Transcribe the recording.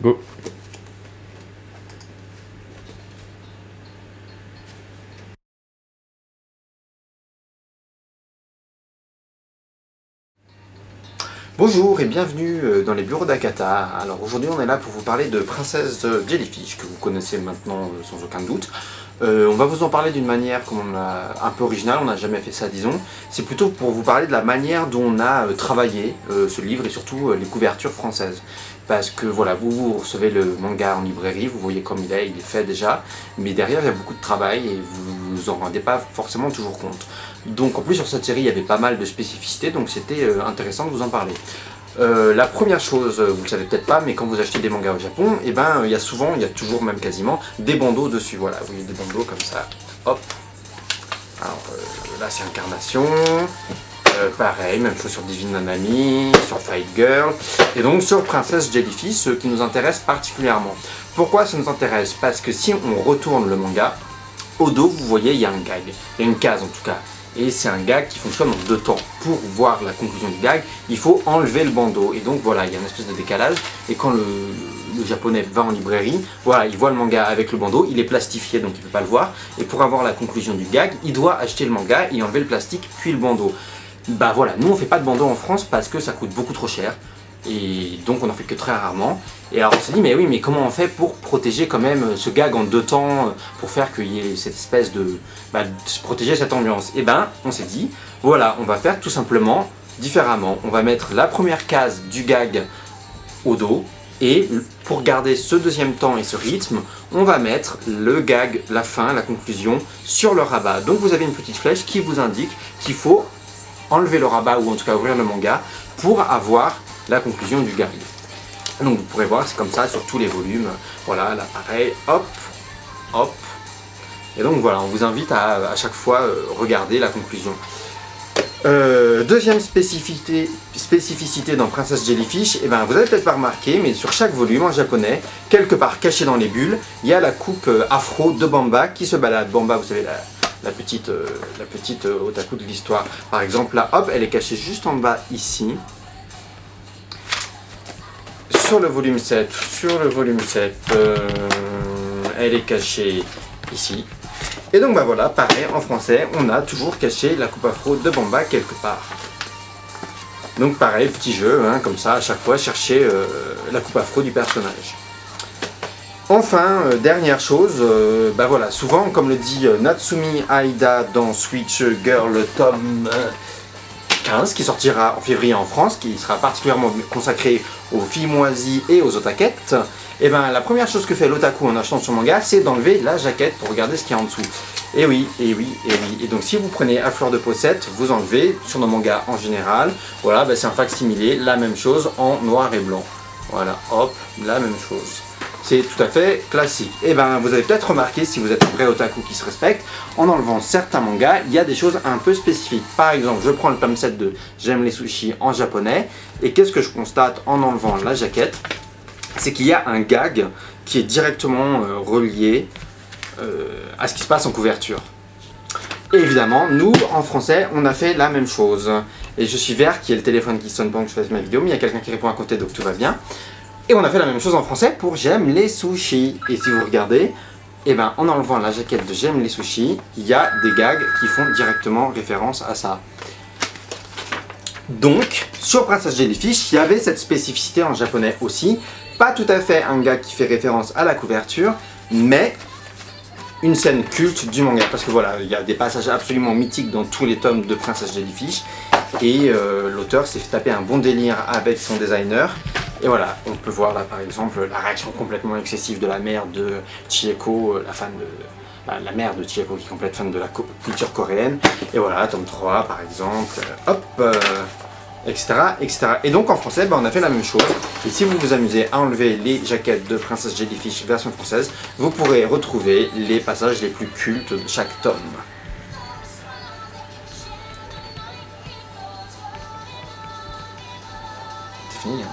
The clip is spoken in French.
Go. Bonjour et bienvenue dans les bureaux d'Akata. Alors aujourd'hui on est là pour vous parler de Princess Jellyfish, que vous connaissez maintenant sans aucun doute. On va vous en parler d'une manière comme un peu originale, on n'a jamais fait ça disons. C'est plutôt pour vous parler de la manière dont on a travaillé ce livre et surtout les couvertures françaises. Parce que voilà, vous recevez le manga en librairie, vous voyez comme il est fait déjà, mais derrière il y a beaucoup de travail et vous vous en rendez pas forcément toujours compte. Donc en plus sur cette série il y avait pas mal de spécificités, donc c'était intéressant de vous en parler. La première chose, vous le savez peut-être pas, mais quand vous achetez des mangas au Japon, et ben il y a toujours même quasiment des bandeaux dessus. Voilà, vous voyez des bandeaux comme ça. Hop. Alors là c'est Incarnation. Pareil, même chose sur Divine Nanami, sur Fight Girl, et donc sur Princess Jellyfish, ce qui nous intéresse particulièrement. Pourquoi ça nous intéresse? Parce que si on retourne le manga, au dos, vous voyez, il y a un gag, il y a une case en tout cas. Et c'est un gag qui fonctionne en deux temps. Pour voir la conclusion du gag, il faut enlever le bandeau. Et donc voilà, il y a une espèce de décalage. Et quand le japonais va en librairie, voilà, il voit le manga avec le bandeau, il est plastifié donc il ne peut pas le voir. Et pour avoir la conclusion du gag, il doit acheter le manga et enlever le plastique puis le bandeau. Bah voilà, nous on fait pas de bandeau en France parce que ça coûte beaucoup trop cher. Et donc on en fait que très rarement. Et alors on s'est dit mais oui mais comment on fait pour protéger quand même ce gag en deux temps, pour faire qu'il y ait cette espèce de protéger cette ambiance. Et ben on s'est dit voilà, on va faire tout simplement différemment. On va mettre la première case du gag au dos et pour garder ce deuxième temps et ce rythme, on va mettre le gag, la fin, la conclusion sur le rabat. Donc vous avez une petite flèche qui vous indique qu'il faut enlever le rabat ou en tout cas ouvrir le manga pour avoir la conclusion du gag. Donc vous pourrez voir, c'est comme ça sur tous les volumes. Voilà, là pareil, hop, hop. Et donc voilà, on vous invite à chaque fois regarder la conclusion. Deuxième spécificité dans Princess Jellyfish, et ben vous avez peut-être pas remarqué, mais sur chaque volume en japonais, quelque part caché dans les bulles, il y a la coupe afro de Bamba qui se balade. Bamba, vous savez, la petite otaku de l'histoire. Par exemple, là, hop, elle est cachée juste en bas ici. Sur le volume 7, elle est cachée ici. Et donc bah voilà, pareil, en français, on a toujours caché la coupe afro de Bamba quelque part. Donc pareil, petit jeu, hein, comme ça, à chaque fois, chercher la coupe afro du personnage. Enfin, dernière chose, bah voilà, souvent, comme le dit Natsumi Aida dans Switch Girl tome 15, qui sortira en février en France, qui sera particulièrement consacré aux filles moisies et aux otakettes, et ben la première chose que fait l'otaku en achetant son manga, c'est d'enlever la jaquette pour regarder ce qu'il y a en dessous. Et oui, et oui, et oui. Et donc si vous prenez à fleur de peau 7, vous enlevez sur nos mangas en général. Voilà, bah c'est un facsimilé, la même chose en noir et blanc. Voilà, hop, la même chose. C'est tout à fait classique. Et ben vous avez peut-être remarqué, si vous êtes un vrai otaku qui se respecte, en enlevant certains mangas, il y a des choses un peu spécifiques. Par exemple, je prends le tome 7 de J'aime les sushis en japonais, et qu'est-ce que je constate en enlevant la jaquette? C'est qu'il y a un gag qui est directement relié à ce qui se passe en couverture. Et évidemment, nous, en français, on a fait la même chose. Et je suis Vert, qui est le téléphone qui sonne pendant que je fasse ma vidéo, mais il y a quelqu'un qui répond à côté, donc tout va bien. Et on a fait la même chose en français pour J'aime les sushis. Et si vous regardez, eh ben, en enlevant la jaquette de J'aime les sushis, il y a des gags qui font directement référence à ça. Donc, sur Princess Jellyfish, il y avait cette spécificité en japonais aussi. Pas tout à fait un gag qui fait référence à la couverture, mais une scène culte du manga. Parce que voilà, il y a des passages absolument mythiques dans tous les tomes de Princess Jellyfish. Et l'auteur s'est fait taper un bon délire avec son designer. Et voilà, on peut voir là par exemple la réaction complètement excessive de la mère de Chieko, la mère de Chieko qui est complète fan de la culture coréenne. Et voilà, tome 3 par exemple, hop, etc., etc. Et donc en français, bah, on a fait la même chose. Et si vous vous amusez à enlever les jaquettes de Princess Jellyfish version française, vous pourrez retrouver les passages les plus cultes de chaque tome. C'est fini, hein.